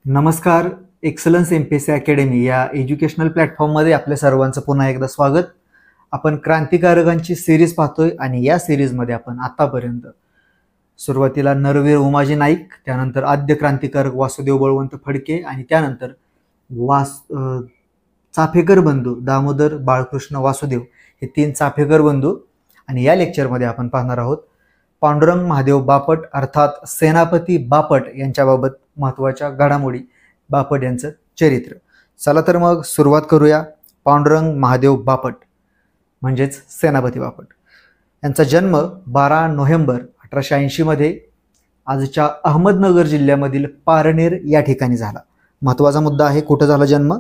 नमस्कार. Excellence MPSC academy या educational प्लॅटफॉर्ममध्ये आपल्या सर्वांचं पुन्हा एकदा स्वागत. आपण क्रांतिकारकांची सिरीज पाहतोय आणि या सिरीजमध्ये आपण आतापर्यंत सुरुवातीला नरवीर उमाजी नाईक, त्यानंतर आद्य क्रांतिकारक वासुदेव बळवंत फडके आणि त्यानंतर चाफेकर बंधू दामोदर बाळकृष्ण वासुदेव, हे 3 चाफेकर बंधू. आणि या लेक्चरमध्ये आपण पाहणार आहोत पांडुरंग महादेव बापट अर्थात सेनापती बापट यांच्याबाबत महत्त्वाच्या घडामोडी, बापट यांचं चरित्र. चला तर मग सुरुवात करूया. पांडुरंग महादेव बापट म्हणजेच सेनापती बापट यांचा जन्म 12 नोव्हेंबर 1880 मध्ये आजच्या अहमदनगर जिल्ह्यामधील पारनेर या ठिकाणी झाला. महत्त्वाचा मुद्दा आहे, कुठं झाला जन्म?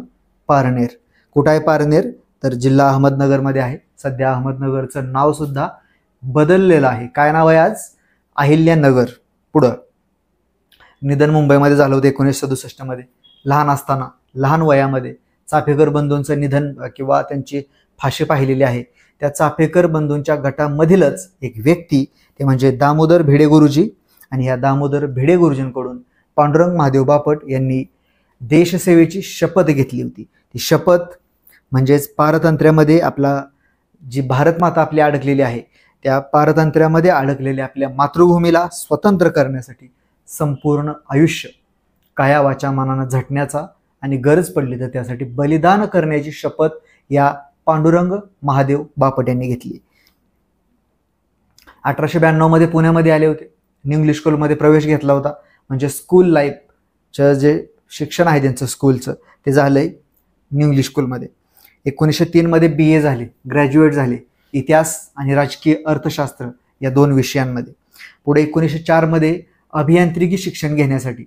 पारनेर. कुठं आहे पारनेर? तर जिल्हा अहमदनगरमध्ये आहे. सध्या अहमदनगरचं नाव सुद्धा बदललेलं आहे. काय नाव आहे आज? अहिल्यानगर. पुढं निधन मुंबईमध्ये झालं होतं 1967 मध्ये. लहान असताना, लहान वयामध्ये चाफेकर बंधूंचं निधन किंवा त्यांची फाशी पाहिलेली आहे. त्या चाफेकर बंधूंच्या गटामधीलच एक व्यक्ती ते म्हणजे दामोदर भिडे गुरुजी. आणि या दामोदर भिडे गुरुजींकडून पांडुरंग महादेव बापट यांनी देशसेवेची शपथ घेतली होती. ती शपथ म्हणजेच पारतंत्र्यामध्ये आपला जी भारतमाता आपली अडकलेली आहे, त्या पारतंत्र्यामध्ये अडकलेल्या आपल्या मातृभूमीला स्वतंत्र करण्यासाठी संपूर्ण आयुष्य काया वाचा मनानं झटण्याचा आणि गरज पडली तर त्यासाठी बलिदान करण्याची शपथ या पांडुरंग महादेव बापट यांनी घेतली. 1892 मध्ये पुण्यामध्ये आले होते. न्यू इंग्लिश स्कूलमध्ये प्रवेश घेतला होता. म्हणजे स्कूल लाईफचं जे शिक्षण आहे त्यांचं स्कूलचं ते झालंय न्यू इंग्लिश स्कूलमध्ये. 1903 मध्ये BA झाले, ग्रॅज्युएट झाले इतिहास आणि राजकीय अर्थशास्त्र या 2 विषयांमध्ये. पुढे 1904 मध्ये अभियांत्रिकी शिक्षण घेण्यासाठी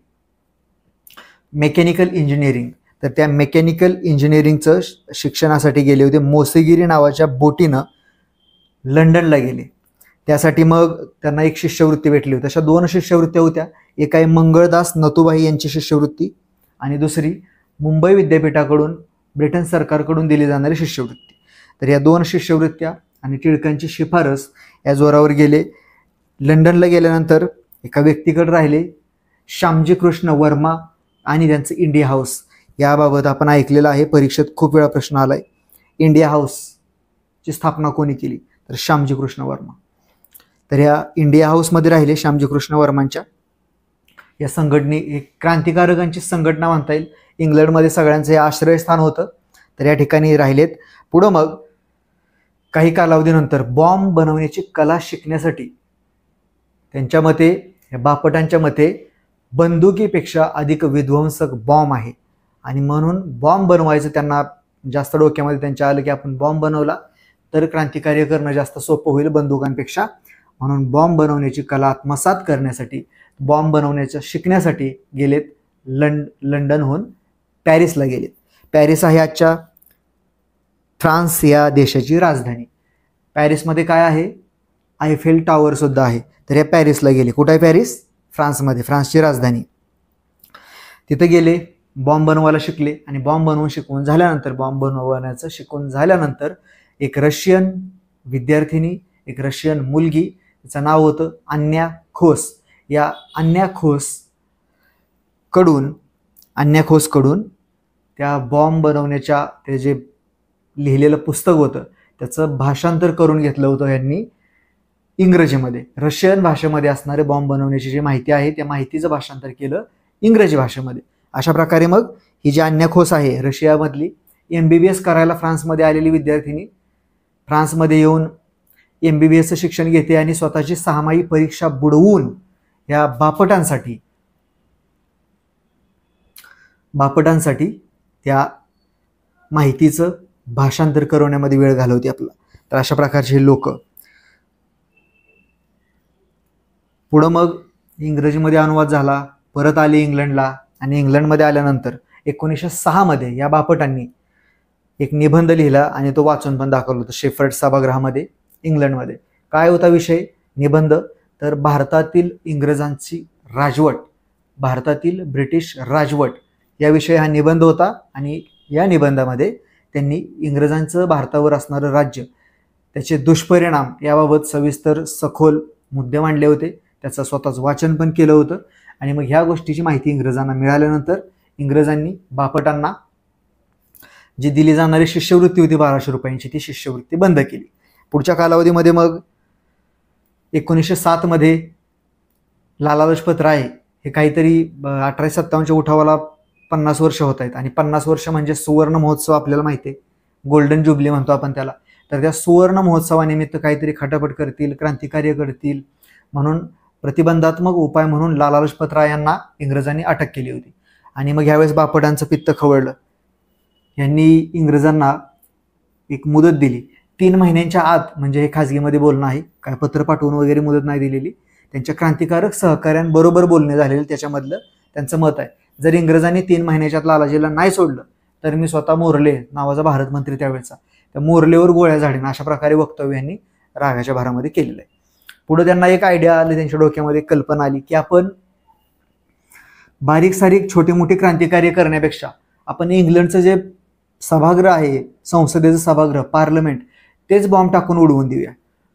मेकॅनिकल इंजिनिअरिंग, तर त्या मेकॅनिकल इंजिनिअरिंगचं शिक्षणासाठी गेले होते. मोसेगिरी नावाच्या बोटीनं लंडनला गेले. त्यासाठी मग त्यांना एक शिष्यवृत्ती भेटली होती. अशा 2 शिष्यवृत्त्या होत्या. एक आहे मंगळदास नथुबाई यांची शिष्यवृत्ती आणि दुसरी मुंबई विद्यापीठाकडून ब्रिटन सरकारकडून दिली जाणारी शिष्यवृत्ती. तर या 2 शिष्यवृत्त्या आणि टिळकांची शिफारस या जोरावर गेले. लंडनला गेल्यानंतर एका व्यक्तीकडे राहिले, श्यामजी कृष्ण वर्मा, आणि त्यांचं इंडिया हाऊस. याबाबत आपण ऐकलेलं आहे, परीक्षेत खूप वेळा प्रश्न आलाय. इंडिया हाऊसची स्थापना कोणी केली? तर श्यामजी कृष्ण वर्मा. तर या इंडिया हाऊसमध्ये राहिले श्यामजी कृष्ण वर्मांच्या. या संघटने एक क्रांतिकारकांची संघटना म्हणता येईल. इंग्लंडमध्ये सगळ्यांचं हे आश्रयस्थान होतं. तर या ठिकाणी राहिलेत. पुढं मग काही कालावधीनंतर बॉम्ब बनवण्याची कला शिकण्यासाठी त्यांच्या मते, या बापटांच्या मते, बंदुकीपेक्षा अधिक विध्वंसक बॉम्ब आहे आणि म्हणून बॉम्ब बनवायचं त्यांना जास्त डोक्यामध्ये त्यांच्या आलं की आपण बॉम्ब बनवला तर क्रांतिकार्य करणं जास्त सोपं होईल बंदुकांपेक्षा. म्हणून बॉम्ब बनवण्याची कला आत्मसात करण्यासाठी, बॉम्ब बनवण्याचं शिकण्यासाठी गेलेत. लंडनहून पॅरिसला गेलेत. पॅरिस आहे आजच्या फ्रान्स या देशाची राजधानी. पॅरिसमध्ये काय आहे? आयफेल टॉवर सुद्धा आहे. तर या पॅरिसला गेले. कुठं आहे पॅरिस? फ्रान्समध्ये, फ्रान्सची राजधानी. तिथे गेले, बॉम्ब बनवायला शिकले आणि बॉम्ब बनवण्याचं शिकून झाल्यानंतर एक रशियन विद्यार्थिनी, एक रशियन मुलगी, तिचं नाव होतं अन्या खोस. या अन्या खोसकडून त्या बॉम्ब बनवण्याच्या ते जे लिहिलेलं पुस्तक होतं त्याचं भाषांतर करून घेतलं होतं यांनी इंग्रजीमध्ये. रशियन भाषेमध्ये असणारे बॉम्ब बनवण्याची जी माहिती आहे त्या माहितीचं भाषांतर केलं इंग्रजी भाषेमध्ये. अशा प्रकारे मग ही जी अन्या खोस आहे, रशियामधली MBBS करायला फ्रान्समध्ये आलेली विद्यार्थिनी, फ्रान्समध्ये येऊन MBBSचं शिक्षण घेते आणि स्वतःची 6माही परीक्षा बुडवून या बापटांसाठी त्या माहितीचं भाषांतर करवण्यामध्ये वेळ घालवते आपला. तर अशा प्रकारचे लोक. पुढं मग इंग्रजीमध्ये अनुवाद झाला, परत आले इंग्लंडला आणि इंग्लंडमध्ये आल्यानंतर 1906 मध्ये या बापटांनी एक निबंध लिहिला आणि तो वाचून पण दाखवला होता शेफर्ड सभागृहामध्ये इंग्लंडमध्ये. काय होता विषय निबंध? तर भारतातील इंग्रजांची राजवट, भारतातील ब्रिटिश राजवट याविषयी हा निबंध होता. आणि या निबंधामध्ये त्यांनी इंग्रजांचं भारतावर असणारं राज्य, त्याचे दुष्परिणाम याबाबत सविस्तर सखोल मुद्दे मांडले होते. त्याचं स्वतःच वाचन पण केलं होतं. आणि मग ह्या गोष्टीची माहिती इंग्रजांना मिळाल्यानंतर इंग्रजांनी बापटांना जी दिली जाणारी शिष्यवृत्ती होती 1200 रुपयांची, ती शिष्यवृत्ती बंद केली. पुढच्या कालावधीमध्ये मग 1907 मध्ये लाला लजपत राय हे काहीतरी 1857च्या उठावाला 50 वर्ष होत आहेत, आणि 50 वर्ष म्हणजे सुवर्ण महोत्सव आपल्याला माहिती आहे, गोल्डन जुबली म्हणतो आपण त्याला. तर त्या सुवर्ण महोत्सवानिमित्त काहीतरी खटापट करतील, क्रांतिकार्य करतील म्हणून प्रतिबंधात्मक उपाय म्हणून लाला लजपत राय यांना इंग्रजांनी अटक केली होती. आणि मग ह्यावेळेस बापटांचं पित्त खवळलं. यांनी इंग्रजांना एक मुदत दिली 3 महिन्यांच्या आत, म्हणजे हे खाजगीमध्ये बोलणं आहे, काय पत्र पाठवून वगैरे मुदत नाही दिलेली. त्यांच्या क्रांतिकारक सहकाऱ्यांबरोबर बोलणे झालेलं त्याच्यामधलं त्यांचं मत आहे. जर इंग्रजांनी 3 महिन्याच्यात लालाजीला नाही सोडलं तर मी स्वतः मोर्ले नावाचा भारत मंत्री त्यावेळेचा, त्या मोर्लेवर गोळ्या झाडीन, अशा प्रकारे वक्तव्य यांनी रागाच्या भरामध्ये केलेलं आहे. पुढे त्यांना एक आयडिया आली, त्यांच्या डोक्यामध्ये कल्पना आली की आपण बारीक सारीक छोटी मोठी क्रांतिकार्य करण्यापेक्षा आपण इंग्लंडचं जे सभागृह आहे, संसदेचं सभागृह, पार्लमेंट, तेच बॉम्ब टाकून उडवून देऊया.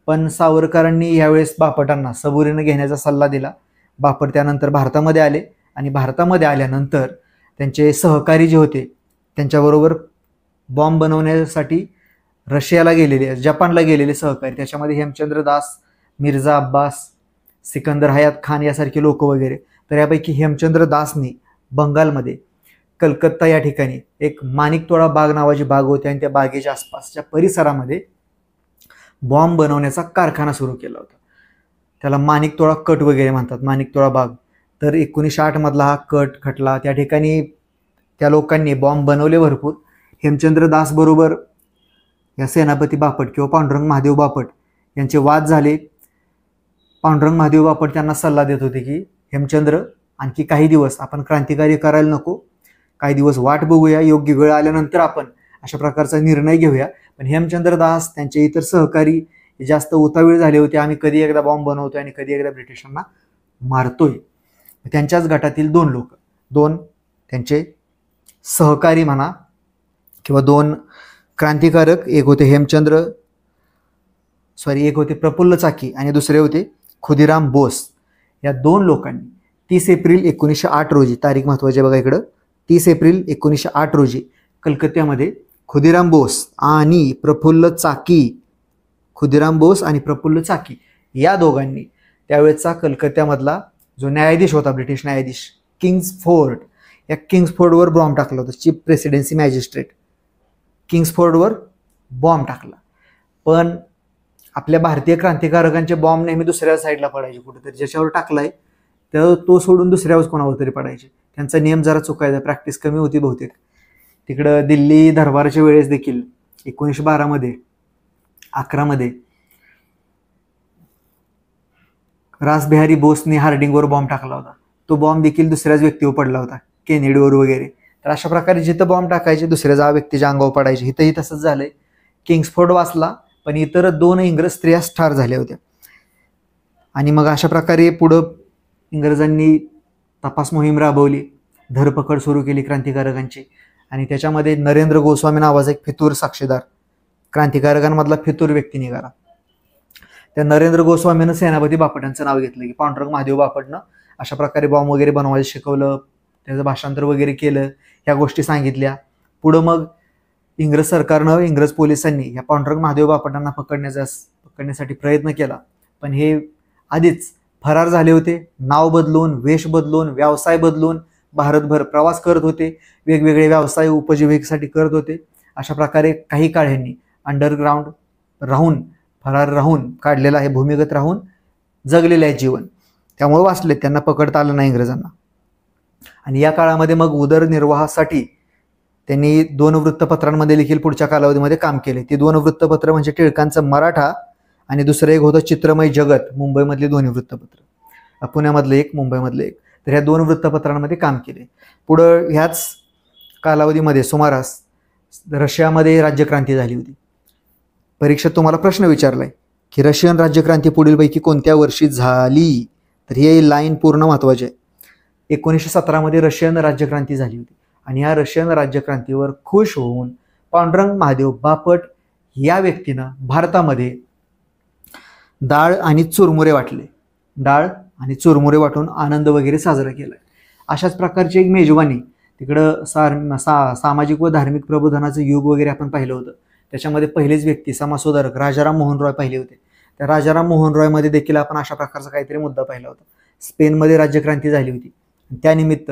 पण सावरकरांनी यावेळेस बापटांना सबुरीनं घेण्याचा सल्ला दिला. बापट त्यानंतर भारतामध्ये आले, आणि भारतामध्ये आल्यानंतर त्यांचे सहकारी जे होते त्यांच्याबरोबर बॉम्ब बनवण्यासाठी रशियाला गेलेले, जपानला गेलेले सहकारी, त्याच्यामध्ये हेमचंद्र दास, मिर्झा अब्बास, सिकंदर हयात खान यासारखे लोक वगैरे. तर यापैकी हेमचंद्र दासनी बंगालमध्ये कलकत्ता या ठिकाणी एक माणिकतोळा बाग नावाची बाग होती, आणि त्या बागेच्या आसपासच्या परिसरामध्ये बॉम्ब बनवण्याचा कारखाना सुरू केला होता. त्याला माणिकतोळा कट वगैरे म्हणतात, माणिकतोळा बाग. तर 1908 मधला हा कट खटला. त्या ठिकाणी त्या लोकांनी बॉम्ब बनवले भरपूर. हेमचंद्र दास बरोबर या सेनापती बापट किंवा पांडुरंग महादेव बापट यांचे वाद झाले. पांडुरंग महादेव बापट त्यांना सल्ला देत होते की हेमचंद्र, आणखी काही दिवस आपण क्रांतिकार्य करायला नको, काही दिवस वाट बघूया, योग्य वेळ आल्यानंतर आपण अशा प्रकारचा निर्णय घेऊया. पण हेमचंद्र दास त्यांचे इतर सहकारी जास्त उतावीळ झाले होते, आम्ही कधी एकदा बॉम्ब बनवतोय आणि कधी एकदा ब्रिटिशांना मारतोय. त्यांच्याच गटातील 2 लोक, 2 त्यांचे सहकारी म्हणा किंवा 2 क्रांतिकारक, एक होते प्रफुल्ल चाकी आणि दुसरे होते खुदीराम बोस. या 2 लोकांनी 30 एप्रिल 1908 रोजी, तारीख महत्वाची बघा इकडं, 30 एप्रिल 1908 रोजी कलकत्त्यामध्ये खुदीराम बोस आणि प्रफुल्ल चाकी या दोघांनी त्यावेळेचा कलकत्त्यामधला जो न्यायाधीश होता, ब्रिटिश न्यायाधीश किंग्सफोर्ड, या किंग्सफोर्डवर बॉम्ब टाकला होता. चीफ प्रेसिडेन्सी मॅजिस्ट्रेट किंग्सफोर्डवर बॉम्ब टाकला. पण आपल्या भारतीय क्रांतिकारकांचे बॉम्ब नेहमी दुसऱ्या साईडला पडायचे, कुठेतरी ज्याच्यावर टाकलाय तर तो सोडून दुसऱ्यावर कोणावर तरी पडायचे. त्यांचा नियम जरा चुकायचा, प्रॅक्टिस कमी होती बहुतेक. तिकडं दिल्ली दरबारच्या वेळेस देखील 1912 मध्ये 11 मध्ये रासबिहारी बोसने हार्डिंगवर बॉम्ब टाकला होता. तो बॉम्ब देखील दुसऱ्याच व्यक्तीवर पडला होता, केनेडीवर वगैरे. तर अशा प्रकारे जिथं बॉम्ब टाकायचे दुसऱ्या व्यक्तीच्या अंगावर पडायचे. इथंही तसंच झालंय. किंग्सफोर्ड वाचला, पण इतर 2 इंग्रज स्त्रिया ठार झाल्या होत्या. आणि मग अशा प्रकारे पुढं इंग्रजांनी तपास मोहीम राबवली, धरपकड सुरू केली क्रांतिकारकांची. आणि त्याच्यामध्ये नरेंद्र गोस्वामी नावाचा एक फितूर साक्षीदार, क्रांतिकारकांमधला फितूर व्यक्ती निघाला. त्या नरेंद्र गोस्वामीनं सेनापती बापटांचं नाव घेतलं की पांडुरंग महादेव बापटनं अशा प्रकारे बॉम्ब वगैरे बनवायला शिकवलं, त्याचं भाषांतर वगैरे केलं, ह्या गोष्टी सांगितल्या. पुढं मग इंग्रज सरकारनं, इंग्रज पोलिसांनी या पांडुरंग महादेव बापटांना पकडण्यासाठी प्रयत्न केला. पण हे आधीच फरार झाले होते. नाव बदलून, वेश बदलून, व्यवसाय बदलून भारतभर प्रवास करत होते, वेगवेगळे व्यवसाय उपजीविकेसाठी करत होते. अशा प्रकारे काही काळ ह्यांनी अंडरग्राऊंड राहून, फरार राहून काढलेलं आहे, भूमिगत राहून जगलेलं आहे जीवन. त्यामुळे वाचले, त्यांना पकडता आलं नाही इंग्रजांना. आणि या काळामध्ये मग उदरनिर्वाहासाठी त्यांनी 2 वृत्तपत्रांमध्ये देखील पुढच्या कालावधीमध्ये काम केले. ती 2 वृत्तपत्र म्हणजे टिळकांचं मराठा आणि दुसरं एक होतं चित्रमय जगत, मुंबईमधली 2 वृत्तपत्र, पुण्यामधलं एक, मुंबईमधलं एक. तर ह्या 2 वृत्तपत्रांमध्ये काम केले. पुढं ह्याच कालावधीमध्ये सुमारास रशियामध्ये राज्यक्रांती झाली होती. परीक्षेत तुम्हाला प्रश्न विचारलाय की रशियन राज्यक्रांती पुढीलपैकी कोणत्या वर्षी झाली, तर ही लाईन पूर्ण महत्वाची आहे. 1917 मध्ये रशियन राज्यक्रांती झाली होती. आणि या रशियन राज्यक्रांतीवर खुश होऊन पांडुरंग महादेव बापट या व्यक्तीनं भारतामध्ये डाळ आणि चुरमुरे वाटून आनंद वगैरे साजरा केला. अशाच प्रकारची एक मेजवानी तिकडं सामाजिक व धार्मिक प्रबोधनाचं युग वगैरे आपण पाहिलं होतं. त्याच्यामध्ये पहिलेच व्यक्ती समाजसुधारक राजाराम मोहन रॉय पाहिले होते. त्या राजाराम मोहन रॉयमध्ये देखील आपण अशा प्रकारचा काहीतरी मुद्दा पाहिला होता. स्पेनमध्ये राज्यक्रांती झाली होती, त्यानिमित्त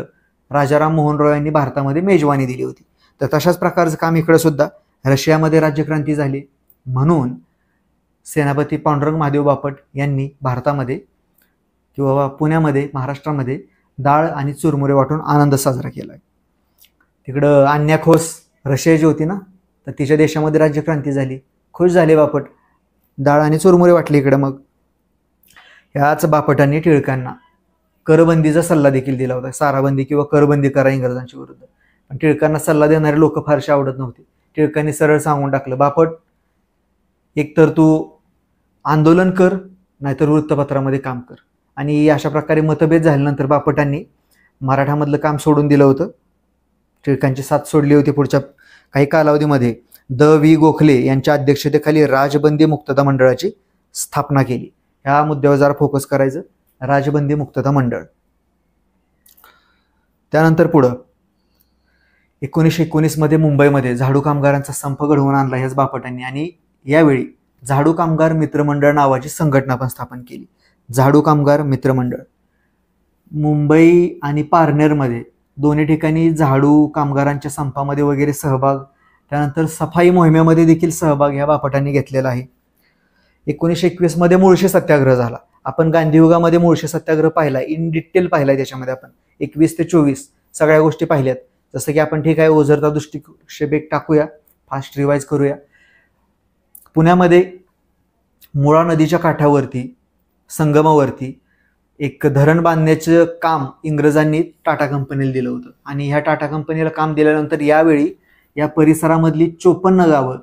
राजाराम मोहन रॉय यांनी भारतामध्ये मेजवानी दिली होती. तर तशाच प्रकारचं काम इकडे सुद्धा रशियामध्ये राज्यक्रांती झाली, म्हणून सेनापती पांडुरंग महादेव बापट यांनी भारतामध्ये किंवा पुण्यामध्ये महाराष्ट्रामध्ये डाळ आणि चुरमुरे वाटून आनंद साजरा केला. तिकडं अन्या खोस रशियाची होती ना, तर तिच्या देशामध्ये राज्यक्रांती झाली, खुश झाले बापट, डाळ आणि चुरमुरे वाटले इकडे. मग ह्याच बापटांनी टिळकांना करबंदीचा सल्ला देखील दिला होता. साराबंदी किंवा करबंदी करा इंग्रजांच्या विरुद्ध. पण टिळकांना सल्ला देणारे लोक फारसे आवडत नव्हते. टिळकांनी सरळ सांगून टाकलं, बापट एकतर तू आंदोलन कर, नाहीतर वृत्तपत्रामध्ये काम कर. आणि अशा प्रकारे मतभेद झाल्यानंतर बापटांनी मराठामधलं काम सोडून दिलं होतं. टिळकांची साथ सोडली होती. पुढच्या काही कालावधीमध्ये द.वी. गोखले यांच्या अध्यक्षतेखाली राजबंदी मुक्तता मंडळाची स्थापना केली. ह्या मुद्द्यावर जरा फोकस करायचं, राजबंदी मुक्तता मंडळ. त्यानंतर पुढं 1919 मध्ये मुंबईमध्ये झाडू कामगारांचा संप घडवून आणला ह्याच बापटांनी, आणि यावेळी झाडू कामगार मित्रमंडळ नावाची संघटना पण स्थापन केली. झाडू कामगार मित्रमंडळ मुंबई आणि पारनेरमध्ये दोन्ही ठिकाणी झाडू कामगारांच्या संपामध्ये वगैरे सहभाग, त्यानंतर सफाई मोहिमेमध्ये देखील सहभाग ह्या बापटांनी घेतलेला आहे. 1921 मध्ये मुळशी सत्याग्रह झाला. आपण गांधीयुगामध्ये मुळशी सत्याग्रह पाहिला, इन डिटेल पाहिलाय. त्याच्यामध्ये आपण 21 ते 24 सगळ्या गोष्टी पाहिल्यात. जसं की आपण ठीक आहे ओझरता दृष्टिक्षेप एक टाकूया, फास्ट रिवाइज करूया. पुण्यामध्ये मुळा नदीच्या काठावरती संगमावरती एक धरण बांधण्याचं काम इंग्रजांनी टाटा कंपनीला दिलं होतं. आणि ह्या टाटा कंपनीला काम दिल्यानंतर यावेळी या परिसरामधली 54 गावं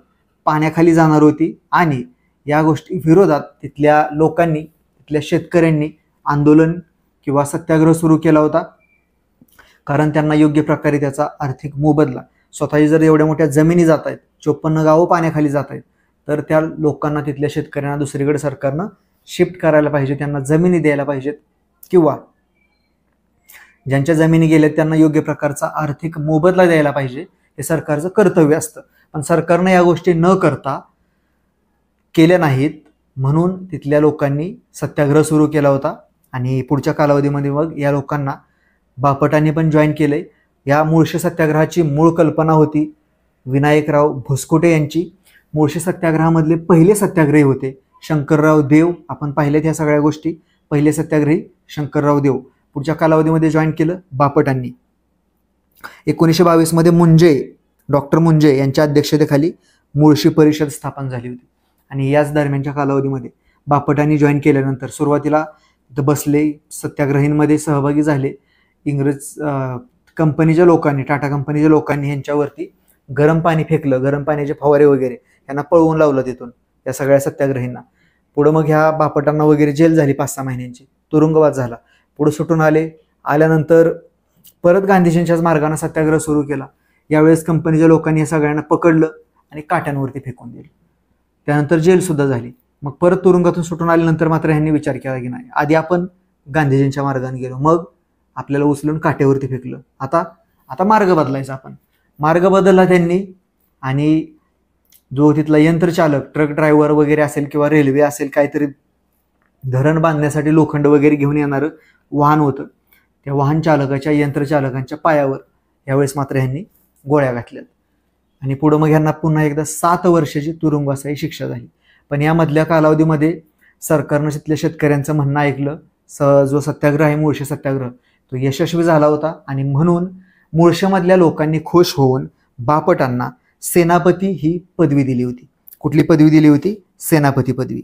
पाण्याखाली जाणार होती, आणि या गोष्टी विरोधात तिथल्या लोकांनी, तिथल्या शेतकऱ्यांनी आंदोलन किंवा सत्याग्रह सुरू केला होता. कारण त्यांना योग्य प्रकारे त्याचा आर्थिक मोबदला, स्वतःची जर एवढ्या मोठ्या जमिनी जात आहेत, 54 गावं पाण्याखाली जात आहेत, तर त्या लोकांना, तिथल्या शेतकऱ्यांना दुसरीकडे सरकारनं शिफ्ट करायला पाहिजे, त्यांना जमिनी द्यायला पाहिजेत, किंवा ज्यांच्या जमिनी गेल्यात त्यांना योग्य प्रकारचा आर्थिक मोबदला द्यायला पाहिजे. हे सरकारचं कर्तव्य असतं. पण सरकारनं या गोष्टी न करता केल्या नाहीत, म्हणून तिथल्या लोकांनी सत्याग्रह सुरू केला होता. आणि पुढच्या कालावधीमध्ये मग या लोकांना बापटांनी पण जॉईन केलंय. या मुळशी सत्याग्रहाची मूळ कल्पना होती विनायकराव भुसकुटे यांची. मुळशी सत्याग्रहामधले पहिले सत्याग्रही होते शंकरराव देव. आपण पाहिलेत ह्या सगळ्या गोष्टी. पहिले सत्याग्रही शंकरराव देव. पुढच्या कालावधीमध्ये जॉईन केलं बापटांनी. 1922 मध्ये डॉक्टर मुंजे यांच्या अध्यक्षतेखाली मुळशी परिषद स्थापन झाली होती. आणि याच दरम्यानच्या कालावधीमध्ये बापटांनी जॉईन केल्यानंतर सुरुवातीला बसले, सत्याग्रहींमध्ये सहभागी झाले. इंग्रज कंपनीच्या लोकांनी, टाटा कंपनीच्या लोकांनी यांच्यावरती गरम पाणी फेकलं, गरम पाण्याचे फवारे वगैरे, यांना पळवून लावलं तिथून या सगळ्या सत्याग्रहींना. पुढं मग ह्या बापटांना वगैरे जेल झाली 5-6 महिन्यांची, तुरुंगवास झाला. पुढे सुटून आल्यानंतर परत गांधीजींच्याच मार्गाने सत्याग्रह सुरू केला. यावेळेस कंपनीच्या लोकांनी या सगळ्यांना पकडलं आणि काट्यांवरती फेकून दिलं. त्यानंतर जेल सुद्धा झाली. मग परत तुरुंगातून सुटून आल्यानंतर मात्र ह्यांनी विचार केला की नाही, आधी आपण गांधीजींच्या मार्गाने गेलो, मग आपल्याला उचलून काट्यावरती फेकलं, आता मार्ग बदलायचा. आपण मार्ग बदलला त्यांनी. आणि जो तिथला यंत्रचालक, ट्रक ड्रायव्हर वगैरे असेल किंवा रेल्वे असेल, काहीतरी धरण बांधण्यासाठी लोखंड वगैरे घेऊन येणारं वाहन होतं, त्या वाहन चालकाच्या, यंत्रचालकांच्या पायावर यावेळेस मात्र ह्यांनी गोळ्या घातल्यात. आणि पुढं मग ह्यांना पुन्हा एकदा 7 वर्षाची तुरुंगवासाची शिक्षा झाली. पण यामधल्या कालावधीमध्ये सरकारनं तिथल्या शेतकऱ्यांचं म्हणणं ऐकलं. जो सत्याग्रह आहे मुळशी सत्याग्रह, तो यशस्वी झाला होता. आणि म्हणून मुळशीमधल्या लोकांनी खुश होऊन बापटांना सेनापती ही पदवी दिली होती. कुठली पदवी दिली होती? सेनापती पदवी.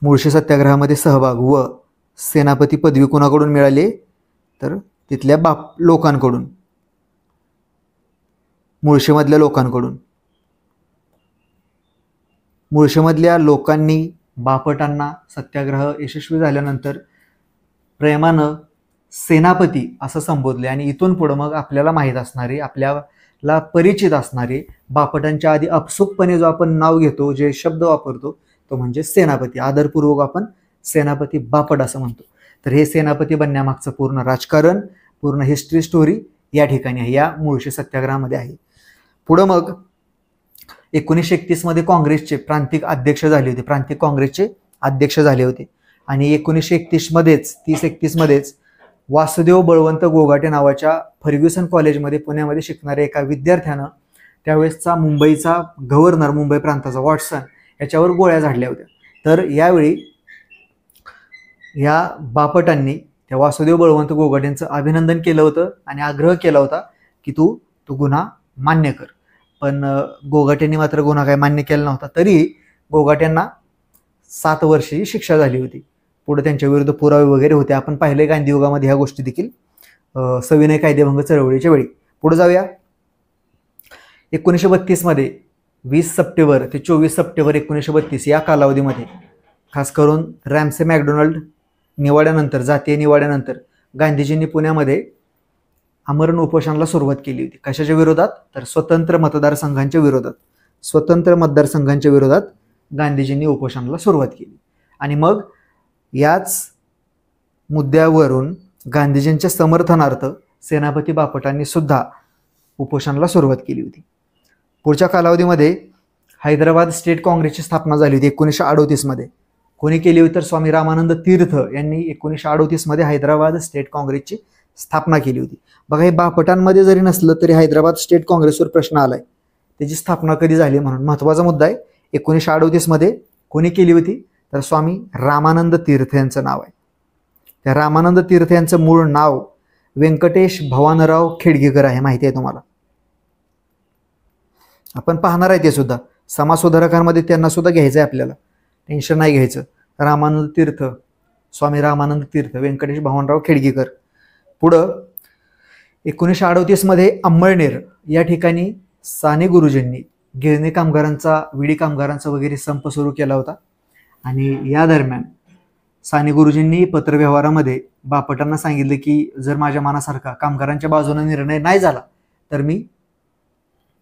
मुळशी सत्याग्रहामध्ये सहभाग व सेनापती पदवी कोणाकडून मिळाली? तर तिथल्या लोकांकडून, मुळशीमधल्या लोकांकडून. मुळशीमधल्या लोकांनी बापटांना सत्याग्रह यशस्वी झाल्यानंतर प्रेमानं सेनापती असं संबोधले. आणि इथून पुढं मग आपल्याला माहीत असणारे, आपल्याला परिचित असणारे, बापटांच्या आधी अपसूकपणे जो आपण नाव घेतो, जे शब्द वापरतो, तो म्हणजे सेनापती. आदरपूर्वक आपण सेनापती बापट असं म्हणतो. तर हे सेनापती बनण्यामागचं पूर्ण राजकारण, पूर्ण हिस्ट्री स्टोरी या ठिकाणी आहे, या मुळशी सत्याग्रहामध्ये आहे. पुढं मग 1931 मध्ये काँग्रेसचे प्रांतिक अध्यक्ष झाले होते, प्रांतिक काँग्रेसचे अध्यक्ष झाले होते. आणि 1931 मध्येच वासुदेव बळवंत गोगाटे नावाच्या फर्ग्युसन कॉलेजमध्ये पुण्यामध्ये शिकणाऱ्या एका विद्यार्थ्यानं त्यावेळेसचा मुंबईचा गव्हर्नर, मुंबई प्रांताचा वॉटसन, याच्यावर गोळ्या झाडल्या होत्या. तर यावेळी या बापटांनी त्या वासुदेव बळवंत गोगाटेंचं अभिनंदन केलं होतं आणि आग्रह केला होता की तू गुन्हा मान्य कर. पण गोगाटेंनी मात्र गुन्हा काय मान्य केला नव्हता. तरी गोगाट्यांना 7 वर्षाची शिक्षा झाली होती. पुढे त्यांच्या विरुद्ध पुरावे वगैरे होते. आपण पाहिले गांधी युगामध्ये ह्या गोष्टी देखील सविनय कायदेभंग चळवळीच्या वेळी. पुढे जाऊया. 1932 मध्ये 20 सप्टेंबर ते 24 सप्टेंबर 1932 या कालावधीमध्ये खास करून रॅमसे मॅकडोनाल्ड निवाड्यानंतर, जातीय निवाड्यानंतर गांधीजींनी पुण्यामध्ये आमरण उपोषणाला सुरुवात केली होती. कशाच्या विरोधात? तर स्वतंत्र मतदारसंघांच्या विरोधात. स्वतंत्र मतदारसंघांच्या विरोधात गांधीजींनी उपोषणाला सुरुवात केली. आणि मग याच मुद्द्यावरून गांधीजींच्या समर्थनार्थ सेनापती बापटांनी सुद्धा उपोषणाला सुरुवात केली होती. पुढच्या कालावधीमध्ये हैदराबाद स्टेट काँग्रेसची स्थापना झाली होती 1938 मध्ये. कोणी केली होती? तर स्वामी रामानंद तीर्थ यांनी 1938 मध्ये हैदराबाद स्टेट काँग्रेसची स्थापना केली होती. बघा, हे बापटांमध्ये जरी नसलं तरी हैदराबाद स्टेट काँग्रेसवर प्रश्न आलाय, त्याची स्थापना कधी झाली म्हणून. महत्त्वाचा मुद्दा आहे. 1938 मध्ये कोणी केली होती? तर स्वामी रामानंद तीर्थ यांचं नाव आहे. त्या रामानंद तीर्थ यांचं मूळ नाव व्यंकटेश भवानराव खेडगेकर आहे, माहिती आहे तुम्हाला. आपण पाहणार आहे ते सुद्धा. समाजसुधारकांमध्ये त्यांना सुद्धा घ्यायचं आहे आपल्याला, टेन्शन नाही घ्यायचं. रामानंद तीर्थ, स्वामी रामानंद तीर्थ, व्यंकटेश भवानराव खेडगेकर. पुढं 1938 मध्ये अंमळनेर या ठिकाणी साने गुरुजींनी गिरणी कामगारांचा, विडी कामगारांचा वगैरे संप सुरू केला होता. आणि या दरम्यान साने गुरुजींनी पत्रव्यवहारामध्ये बापटांना सांगितलं की जर माझ्या मनासारखा कामगारांच्या बाजूने निर्णय नाही झाला तर मी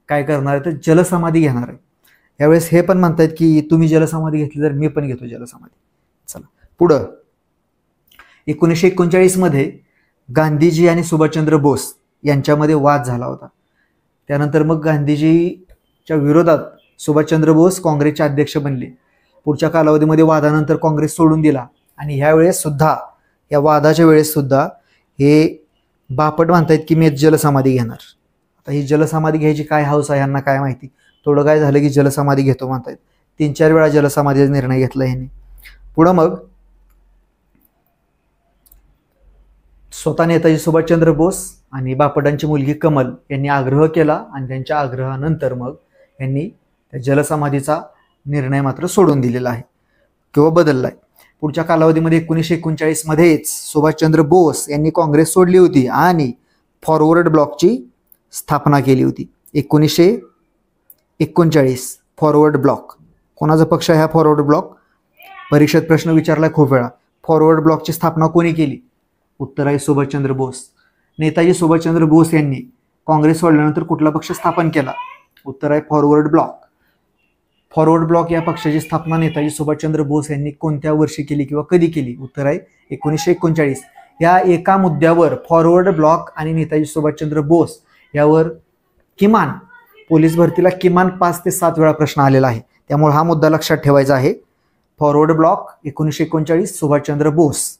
काय करणार आहे, तर जलसमाधी घेणार आहे. यावेळेस हे पण म्हणतात की तुम्ही जलसमाधी घेतली तर मी पण घेतो जलसमाधी. चला पुढं. 1939 मध्ये गांधीजी आणि सुभाषचंद्र बोस यांच्यामध्ये वाद झाला होता. त्यानंतर मग गांधीजीच्या विरोधात सुभाषचंद्र बोस काँग्रेसचे अध्यक्ष बनले. पुढच्या कालावधीमध्ये वादानंतर काँग्रेस सोडून दिला. आणि ह्या वेळेस सुद्धा, या वादाच्या वेळेस सुद्धा हे बापट म्हणतायत की मी जलसमाधी घेणार. आता ही जलसमाधी घ्यायची काय हौस आहे यांना काय माहिती. थोडं काय झालं की जलसमाधी घेतो म्हणतायत. 3-4 वेळा जलसमाधीचा निर्णय घेतला यांनी. पुढं मग स्वतः नेताजी सुभाषचंद्र बोस आणि बापटांची मुलगी कमल यांनी आग्रह केला आणि त्यांच्या आग्रहानंतर मग यांनी त्या जलसमाधीचा निर्णय मात्र सोडून दिलेला आहे किंवा बदलला आहे. पुढच्या कालावधीमध्ये 1939 मध्येच सुभाषचंद्र बोस यांनी काँग्रेस सोडली होती आणि फॉरवर्ड ब्लॉकची स्थापना केली होती. 1939 फॉरवर्ड ब्लॉक. कोणाचा पक्ष आहे हा फॉरवर्ड ब्लॉक? परीक्षेत प्रश्न विचारला खूप वेळा. फॉरवर्ड ब्लॉकची स्थापना कोणी केली? उत्तर आहे सुभाषचंद्र बोस. नेताजी सुभाषचंद्र बोस यांनी काँग्रेस सोडल्यानंतर कुठला पक्ष स्थापन केला? उत्तर आहे फॉरवर्ड ब्लॉक. फॉरवर्ड ब्लॉक या पक्षाची स्थापना नेताजी सुभाषचंद्र बोस यांनी कोणत्या वर्षी केली किंवा कधी केली? उत्तर आहे 1939. या एका मुद्द्यावर फॉरवर्ड ब्लॉक आणि नेताजी सुभाषचंद्र बोस यावर किमान पोलीस भरतीला किमान 5 ते 7 वेळा प्रश्न आलेला आहे. त्यामुळे हा मुद्दा लक्षात ठेवायचा आहे. Forward bloc 1939 Subhas Chandra Bose.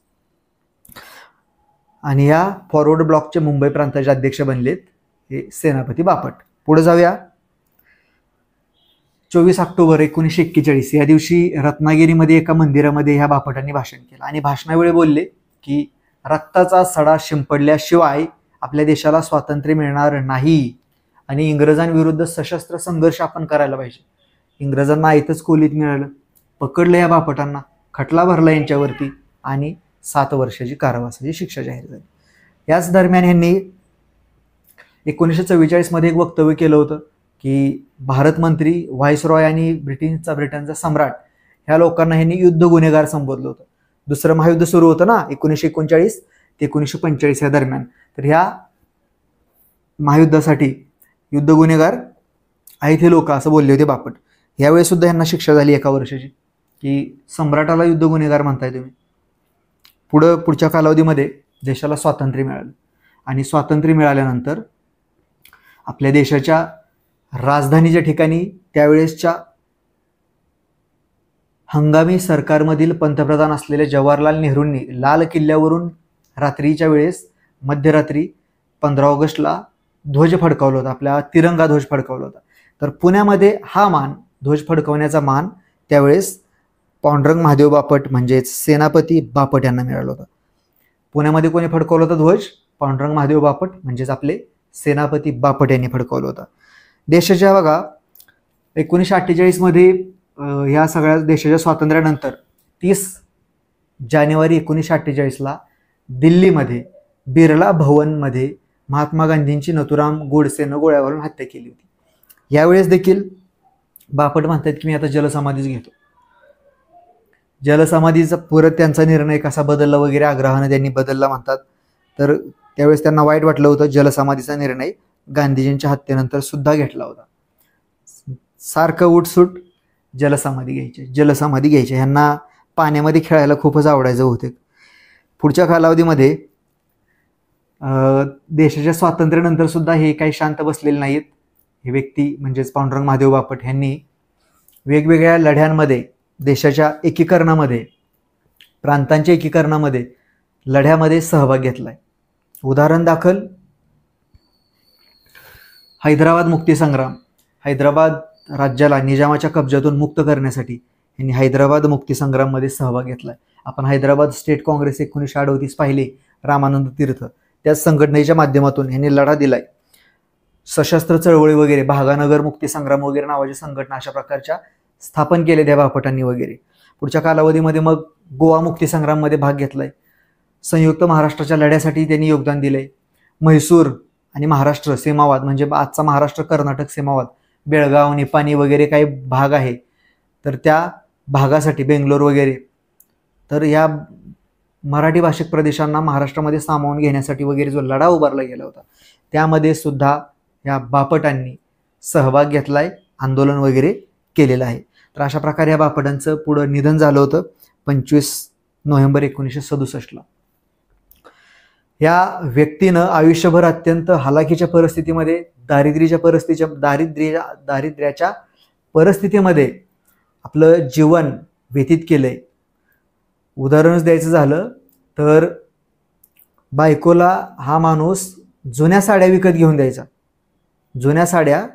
आणि या फॉरवर्ड ब्लॉकचे मुंबई प्रांताचे अध्यक्ष बनलेत हे सेनापती बापट. पुढे जाऊया. 24 ऑक्टोबर 1941 या दिवशी रत्नागिरीमध्ये एका मंदिरामध्ये ह्या बापटांनी भाषण केलं आणि भाषणावेळी बोलले की रक्ताचा सडा शिंपडल्याशिवाय आपल्या देशाला स्वातंत्र्य मिळणार नाही आणि इंग्रजांविरुद्ध सशस्त्र संघर्ष आपण करायला पाहिजे. इंग्रजांना आयतच खोलीत मिळालं, पकडलं या बापटांना, खटला भरला यांच्यावरती आणि 7 वर्षाची कारावासाची शिक्षा जाहीर झाली. याच दरम्यान यांनी 1944 मध्ये एक वक्तव्य केलं होतं की भारत मंत्री, व्हाईसरॉय आणि ब्रिटनचा सम्राट ह्या लोकांना यांनी युद्ध गुन्हेगार संबोधलं होतं. दुसरं महायुद्ध सुरू होतं ना 1939 ते 1945 या दरम्यान. तर ह्या महायुद्धासाठी युद्ध गुन्हेगार आहेत हे लोक असं बोलले होते बापट. यावेळेस सुद्धा यांना शिक्षा झाली 1 वर्षाची की सम्राटाला युद्ध गुन्हेगार म्हणताय तुम्ही. पुढच्या कालावधीमध्ये देशाला स्वातंत्र्य मिळालं आणि स्वातंत्र्य मिळाल्यानंतर आपल्या देशाच्या राजधानीच्या ठिकाणी त्यावेळेसच्या हंगामी सरकारमधील पंतप्रधान असलेल्या जवाहरलाल नेहरूंनी लाल किल्ल्यावरून रात्रीच्या वेळेस मध्यरात्री 15 ऑगस्टला ध्वज फडकावला होता, आपला तिरंगा ध्वज फडकावला होता. तर पुण्यामध्ये हा मान, ध्वज फडकवण्याचा मान त्यावेळेस पांडुरंग महादेव बापट म्हणजेच सेनापती बापट यांना मिळाला होता. पुण्यामध्ये कोणी फडकवला होता ध्वज? पांडुरंग महादेव बापट म्हणजेच आपले सेनापती बापट यांनी फडकवला होता. देशाच्या बघा 1948 मध्ये ह्या सगळ्या देशाच्या स्वातंत्र्यानंतर 30 जानेवारी 1948ला दिल्लीमध्ये बिर्ला भवनमध्ये महात्मा गांधींची नथुराम गोडसेनं गोळ्यावरून हत्या केली होती. यावेळेस देखील बापट म्हणतात की मी आता जलसमाधीच घेतो. जलसमाधीचा परत त्यांचा निर्णय कसा बदलला वगैरे आग्रहाने त्यांनी बदलला म्हणतात. तर त्यावेळेस त्यांना वाईट वाटलं होतं. जलसमाधीचा निर्णय गांधीजींच्या हत्येनंतर सुद्धा घेतला होता. सारखं उठसूट जलसमाधी घ्यायची. ह्यांना पाण्यामध्ये खेळायला खूपच आवडायचं होते. पुढच्या कालावधीमध्ये देशाच्या स्वातंत्र्यानंतर सुद्धा हे काही शांत बसलेले नाहीत. हे व्यक्ती म्हणजेच पांडुरंग महादेव बापट ह्यांनी वेगवेगळ्या लढ्यांमध्ये, देशाच्या एकीकरणामध्ये, प्रांतांच्या एकीकरणामध्ये, लढ्यामध्ये सहभाग घेतलाय. उदाहरण दाखल हैदराबाद मुक्तीसंग्राम, हैदराबाद राज्याला निजामाच्या कब्जातून मुक्त करण्यासाठी यांनी हैदराबाद मुक्तीसंग्राममध्ये सहभाग घेतलाय. आपण हैदराबाद स्टेट काँग्रेस 1938 पाहिले, रामानंद तीर्थ, त्याच संघटनेच्या माध्यमातून यांनी लढा दिलाय. सशस्त्र चळवळी वगैरे, भागानगर मुक्तीसंग्राम वगैरे नावाची संघटना अशा प्रकारच्या स्थापन केले त्या बापटांनी वगैरे. पुढच्या कालावधीमध्ये मग गोवा मुक्तीसंग्राममध्ये भाग घेतलाय. संयुक्त महाराष्ट्राच्या लढ्यासाठी त्यांनी योगदान दिलंय. म्हैसूर आणि महाराष्ट्र सीमावाद म्हणजे आजचा महाराष्ट्र कर्नाटक सीमावाद, बेळगाव, निपाणी वगैरे काही भाग आहे, तर त्या भागासाठी बेंगलोर वगैरे, तर या मराठी भाषिक प्रदेशांना महाराष्ट्रामध्ये सामावून घेण्यासाठी वगैरे जो लढा उभारला गेला होता त्यामध्ये सुद्धा या बापटांनी सहभाग घेतलाय, आंदोलन वगैरे केलेलं आहे. तर अशा प्रकारे या बापटांचं पुढं निधन झालं होतं 25 नोव्हेंबर 1967ला. या व्यक्तीनं आयुष्यभर अत्यंत हालाकीच्या परिस्थितीमध्ये, दारिद्र्याच्या परिस्थितीमध्ये आपलं जीवन व्यतीत केलंय. उदाहरणच द्यायचं झालं तर बायकोला हा माणूस जुन्या साड्या विकत घेऊन द्यायचा. जुन्या साड्या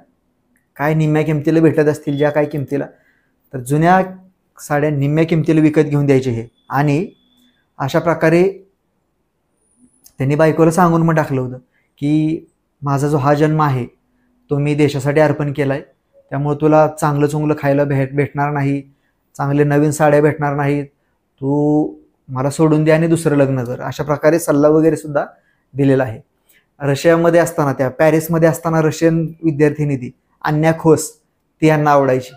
काय निम्म्या किमतीला भेटत असतील, ज्या काय किमतीला, तर जुन्या साड्या निम्म्या किमतीला विकत घेऊन द्यायचे हे. आणि अशा प्रकारे त्यांनी बायकोला सांगून मग टाकलं होतं की माझा जो हा जन्म आहे तो मी देशासाठी अर्पण केलाय, त्यामुळे तुला चांगलं चुंगलं खायला भेटणार नाही, चांगले नवीन साड्या भेटणार नाहीत, तू मला सोडून दे आणि दुसरं लग्न कर. अशा प्रकारे सल्ला वगैरे सुद्धा दिलेला आहे. रशियामध्ये असताना, त्या पॅरिसमध्ये असताना रशियन विद्यार्थिनी ती अन्या खोस, ती यांना आवडायची.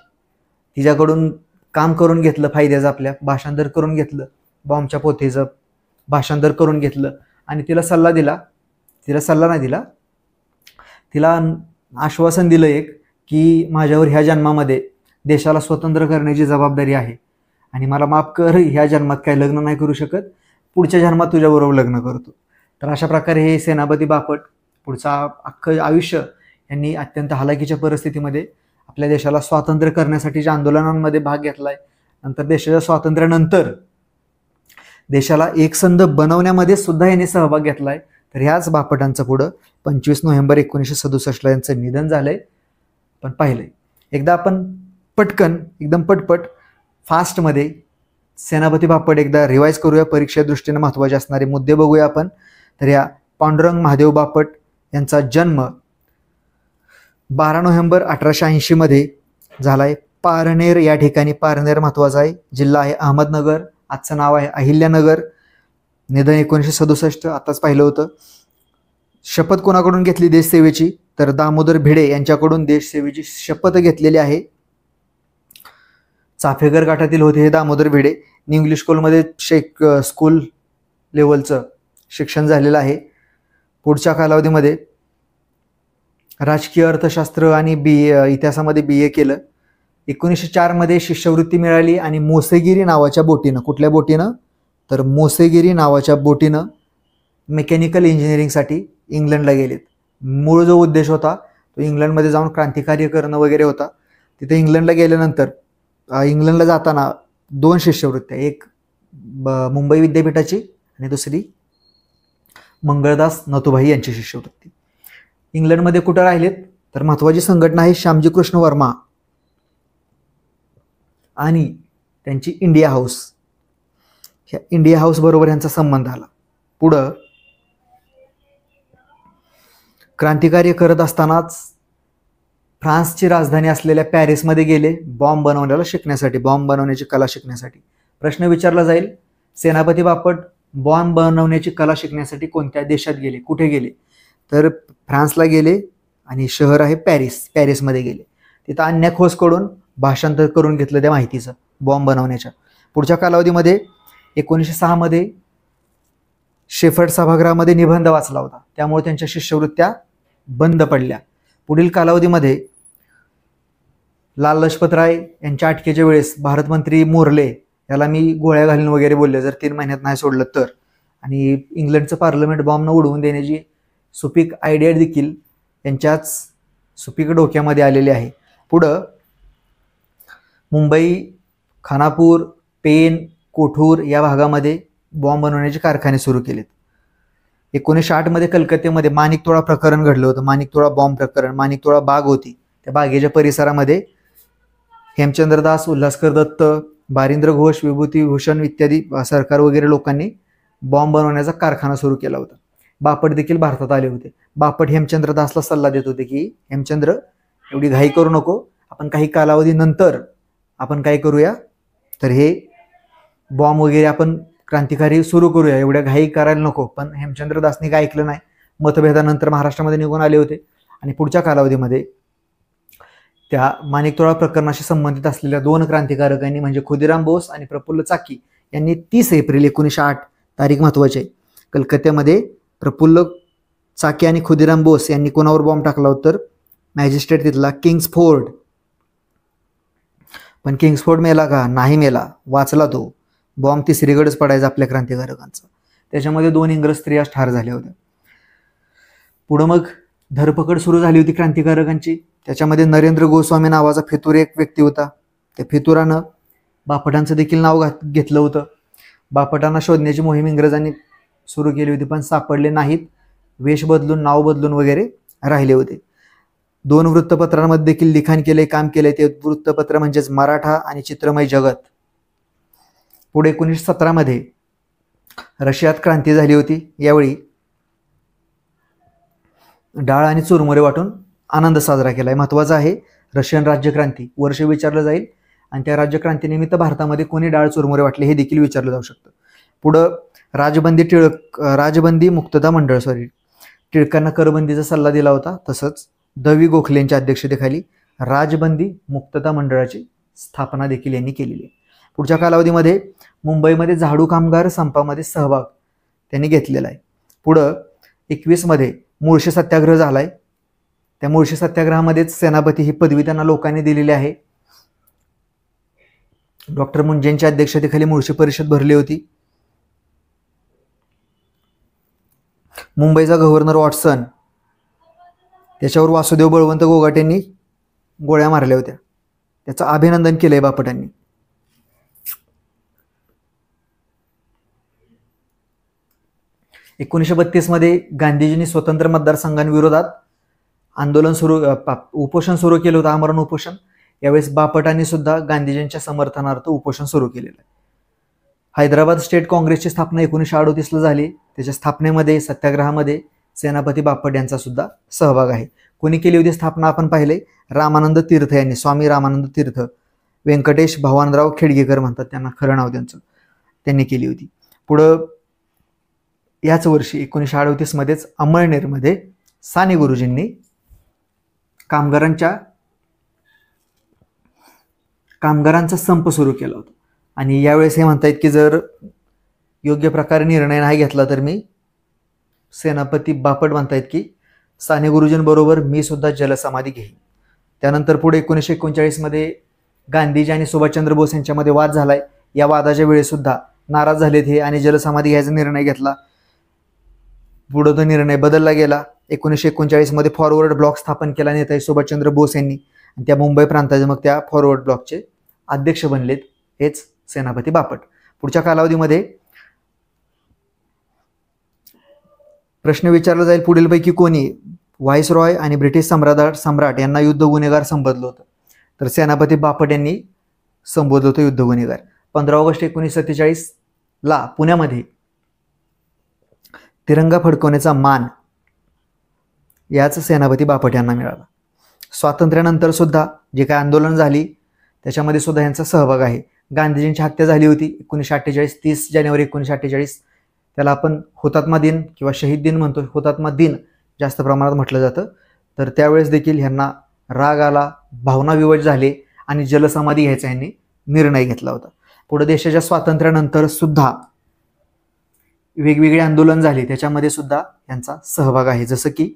तिच्याकडून काम करून घेतलं फायद्याचं, आपल्या भाषांतर करून घेतलं, बॉम्बच्या पोथीचं भाषांतर करून घेतलं आणि तिला सल्ला नाही दिला, तिला आश्वासन दिलं एक की माझ्यावर ह्या जन्मामध्ये देशाला स्वतंत्र करण्याची जबाबदारी आहे आणि मला माफ कर, ह्या जन्मात काही लग्न नाही करू शकत, पुढच्या जन्मात तुझ्याबरोबर लग्न करतो. तर अशा प्रकारे हे सेनापती बापट पुढचा अख्खं आयुष्य यांनी अत्यंत हालाकीच्या परिस्थितीमध्ये आपल्या देशाला स्वातंत्र्य करण्यासाठीच्या आंदोलनांमध्ये भाग घेतलाय. नंतर देशाच्या स्वातंत्र्यानंतर देशाला एकसंध बनवण्यामध्ये सुद्धा यांनी सहभाग घेतलाय. तर ह्याच बापटांचं पुढं 25 नोव्हेंबर 1967 यांचं निधन झालंय. पण पाहिलंय एकदा आपण पटकन, एकदम पटपट फास्टमध्ये सेनापती बापट एकदा रिवाईज करूया. परीक्षे दृष्टीने महत्त्वाचे असणारे मुद्दे बघूया आपण. तर या पांडुरंग महादेव बापट यांचा जन्म 12 नोव्हेंबर 1880 मध्ये झालाय. पारनेर या ठिकाणी, पारनेर महत्त्वाचा आहे, जिल्हा आहे अहमदनगर, आजचं नाव आहे अहिल्यानगर. निधन 1967, आताच पाहिलं होतं. शपथ कोणाकडून घेतली देशसेवेची? तर दामोदर भिडे यांच्याकडून देशसेवेची शपथ घेतलेली आहे. चाफेकर घाटातील होते हे दामोदर भिडे. इंग्लिश स्कूलमध्ये स्कूल लेवलचं शिक्षण झालेलं आहे. पुढच्या कालावधीमध्ये राजकीय अर्थशास्त्र आणि इतिहासामध्ये BA केलं. 1904 मध्ये शिष्यवृत्ती मिळाली आणि मोसेगिरी नावाच्या बोटीनं, कुठल्या बोटीनं तर मोसेगिरी नावाच्या बोटीनं मेकॅनिकल इंजिनिअरिंगसाठी इंग्लंडला गेलेत. मूळ जो उद्देश होता तो इंग्लंडमध्ये जाऊन क्रांतिकार्य करणं वगैरे होता. तिथे इंग्लंडला गेल्यानंतर इंग्लंडला जाताना 2 शिष्यवृत्त्या, एक मुंबई विद्यापीठाची आणि दुसरी मंगळदास नथुभाई यांची शिष्यवृत्ती. इंग्लंडमध्ये कुठं राहिलेत तर महत्त्वाची संघटना आहे श्यामजी कृष्ण वर्मा आणि त्यांची इंडिया हाऊस. ह्या इंडिया हाऊस बरोबर यांचा संबंध आला. पुढं क्रांतिकार्य करत असतानाच फ्रान्सची राजधानी असलेल्या पॅरिसमध्ये गेले बॉम्ब बनवण्याला शिकण्यासाठी, बॉम्ब बनवण्याची कला शिकण्यासाठी. प्रश्न विचारला जाईल, सेनापती बापट बॉम्ब बनवण्याची कला शिकण्यासाठी कोणत्या देशात गेले, कुठे गेले? तर फ्रान्सला गेले आणि शहर आहे पॅरिस, पॅरिसमध्ये गेले. तिथं अन्य खोजकडून भाषांतर करून घेतलं त्या माहितीचं बॉम्ब बनवण्याच्या. पुढच्या कालावधीमध्ये 1906 मध्ये शेफर्ड सभागृहामध्ये निबंध वाचला होता, त्यामुळे त्यांच्या शिष्यवृत्त्या बंद पडल्या. पुढील कालावधीमध्ये लाल लजपतराय यांच्या अटकेच्या वेळेस भारतमंत्री मोर्ले याला मी गोळ्या घालून वगैरे बोलले जर 3 महिन्यात नाही सोडलं तर, आणि इंग्लंडचं पार्लमेंट बॉम्बनं उडवून देण्याची सुपीक आयडिया देखील यांच्याच सुपीक डोक्यामध्ये आलेली आहे. पुढं मुंबई, खानापूर, पेन, कोठूर या भागामध्ये बॉम्ब बनवण्याचे कारखाने सुरू केलेत. 1908 मध्ये कलकत्त्यामध्ये माणिकतोळा प्रकरण घडलं होतं, माणिकतोळा बॉम्ब प्रकरण. माणिकतोळा बाग होती, त्या बागेच्या परिसरामध्ये हेमचंद्रदास, उल्हासकर दत्त, बारिंद्र घोष, विभूतीभूषण इत्यादी सरकार वगैरे लोकांनी बॉम्ब बनवण्याचा कारखाना सुरू केला होता. बापट देखील भारतात आले होते. बापट हेमचंद्रदासला सल्ला देत होते की हेमचंद्र एवढी घाई करू नको, आपण काही कालावधीनंतर आपण काय करूया तर हे बॉम्ब वगैरे आपण क्रांतिकारी सुरू करूया, एवढ्या घाई करायला नको. पण हेमचंद्रदासनी काय ऐकलं नाही. मतभेदानंतर महाराष्ट्रामध्ये निघून आले होते आणि पुढच्या कालावधीमध्ये त्या माणिकतोळा प्रकरणाशी संबंधित असलेल्या 2 क्रांतिकारकांनी म्हणजे खुदिराम बोस आणि प्रफुल्ल चाकी यांनी 30 एप्रिल 1908 तारीख महत्वाची आहे. कलकत्त्यामध्ये प्रफुल्ल चाकी आणि खुदिराम बोस यांनी कोणावर बॉम्ब टाकला होता तर मॅजिस्ट्रेट तिथला किंग्सफोर्ड. पण किंग्सफोर्ड मेला का? नाही मेला, वाचला तो. बॉम्ब तिसरीकडेच पडायचा आपल्या क्रांतिकारकांचा. त्याच्यामध्ये 2 इंग्रज स्त्रिया ठार झाल्या होत्या. पुढं मग धरपकड सुरू झाली होती क्रांतिकारकांची. त्याच्यामध्ये नरेंद्र गोस्वामी नावाचा फितूर एक व्यक्ती होता. त्या फितुरानं बापटांचं देखील नाव घेतलं होतं. बापटांना शोधण्याची मोहीम इंग्रजांनी सुरू केली होती, पण सापडले नाहीत. वेश बदलून, नाव बदलून वगैरे राहिले होते. 2 वृत्तपत्रांमध्ये देखील लिखाण केले, काम केले. ते वृत्तपत्र म्हणजेच मराठा आणि चित्रमय जगत. पुढे 1917 मध्ये रशियात क्रांती झाली होती. यावेळी डाळ आणि चुरमुरे वाटून आनंद साजरा केलाय. महत्वाचं आहे रशियन राज्यक्रांती, वर्ष विचारलं जाईल आणि त्या राज्यक्रांतीनिमित्त भारतामध्ये कोणी डाळ चुरमुरे वाटले हे देखील विचारलं जाऊ शकतं. पुढं राजबंदी मुक्तता मंडळ टिळकांना करबंदीचा सल्ला दिला होता. तसंच द.वी. गोखलेंच्या अध्यक्षतेखाली राजबंदी मुक्तता मंडळाची स्थापना देखील यांनी केलेली आहे. पुढच्या कालावधीमध्ये मुंबईमध्ये झाडू कामगार संपामध्ये सहभाग त्यांनी घेतलेला आहे. पुढं 21 मध्ये मुळशी सत्याग्रह झालाय. त्या मुळशी सत्याग्रहामध्येच सेनापती ही पदवी त्यांना लोकांनी दिलेली आहे. डॉक्टर मुंजेंच्या अध्यक्षतेखाली मुळशी परिषद भरली होती. मुंबईचा गव्हर्नर वॉटसन त्याच्यावर वासुदेव बळवंत गोगाट यांनी गोळ्या मारल्या होत्या. त्याचं अभिनंदन केलंय बापटांनी. मध्ये गांधीजींनी स्वतंत्र मतदारसंघांविरोधात उपोषण सुरू केलं होतं, आमरण उपोषण. यावेळेस बापटांनी सुद्धा गांधीजींच्या समर्थनार्थ उपोषण सुरू केलेलं आहे. हैदराबाद स्टेट काँग्रेसची स्थापना 1938 ला झाली. त्याच्या स्थापनेमध्ये, सत्याग्रहामध्ये सेनापती बापट यांचा सुद्धा सहभाग आहे. कोणी केली होती स्थापना आपण पाहिले? रामानंद तीर्थ यांनी, स्वामी रामानंद तीर्थ. व्यंकटेश भवानराव खेडगेकर म्हणतात त्यांना, खरं नाव त्यांचं, त्यांनी केली होती. पुढं याच वर्षी 1938 मध्येच अमळनेरमध्ये साने गुरुजींनी कामगारांचा संप सुरू केला होता. आणि यावेळेस हे म्हणतायत की जर योग्य प्रकारे निर्णय नाही घेतला तर मी, सेनापती बापट म्हणतायत की साने गुरुजींबरोबर मी सुद्धा जलसमाधी घेईन. त्यानंतर पुढे 1939 मध्ये गांधीजी आणि सुभाषचंद्र बोस यांच्यामध्ये वाद झालाय. या वादाच्या वेळेस सुद्धा नाराज झालेत हे आणि जलसमाधी घ्यायचा निर्णय घेतला. पुढे तो निर्णय बदलला गेला. 1939 मध्ये फॉरवर्ड ब्लॉक स्थापन केला नेताजी सुभाषचंद्र बोस यांनी आणि त्या मुंबई प्रांताचे मग त्या फॉरवर्ड ब्लॉकचे अध्यक्ष बनलेत हेच सेनापती बापट. पुढच्या कालावधीमध्ये प्रश्न विचारला जाईल पुढीलपैकी कोणी व्हाईसरॉय आणि ब्रिटिश सम्राट यांना युद्ध गुन्हेगार संबोधलं होतं? तर सेनापती बापट यांनी संबोधलं होतं युद्ध गुन्हेगार. 15 ऑगस्ट 1947 ला पुण्यामध्ये तिरंगा फडकवण्याचा मान याच सेनापती बापट यांना मिळाला. स्वातंत्र्यानंतर सुद्धा जे काय आंदोलन झाली त्याच्यामध्ये सुद्धा यांचा सहभाग आहे. गांधीजींची हत्या झाली होती 1948, 30 जानेवारी 1948. त्याला आपण हुतात्मा दिन किंवा शहीद दिन म्हणतो, हुतात्मा दिन जास्त प्रमाणात म्हटलं जातं. तर त्यावेळेस देखील ह्यांना राग आला, भावना विवश झाले आणि जलसमाधी घ्यायचा यांनी निर्णय घेतला होता. पुढे देशाच्या स्वातंत्र्यानंतर सुद्धा वेगवेगळे आंदोलन झाले, त्याच्यामध्ये सुद्धा यांचा सहभाग आहे. जसं की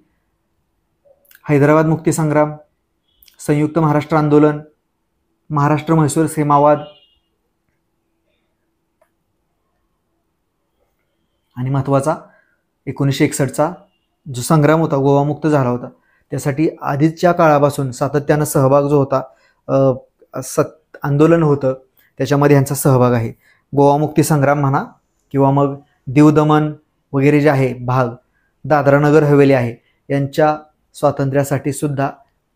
हैदराबाद मुक्ती संग्राम, संयुक्त महाराष्ट्र आंदोलन, महाराष्ट्र म्हैसूर सीमावाद आणि महत्त्वाचा 1961चा जो संग्राम होता, गोवा मुक्त झाला होता, त्यासाठी आधीच्या काळापासून सातत्यानं सहभाग जो होता, आंदोलन होतं, त्याच्यामध्ये यांचा सहभाग आहे. गोवा मुक्ती संग्राम म्हणा किंवा मग दीव दमन वगैरे जे आहे भाग, दादरा नगर हवेली आहे, यांच्या स्वातंत्र्यासाठी सुद्धा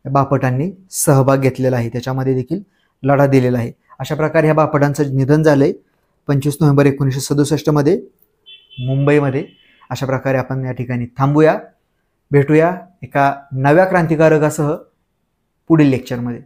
बापटांनी सहभाग घेतलेला आहे, त्याच्यामध्ये देखील लढा दिलेला आहे. अशा प्रकारे ह्या बापटांचं निधन झालंय 25 नोव्हेंबर 1967 मध्ये मुंबईमध्ये. अशा प्रकारे आपण या ठिकाणी थांबूया. भेटूया एका नव्या क्रांतिकारकासह पुढील लेक्चरमध्ये.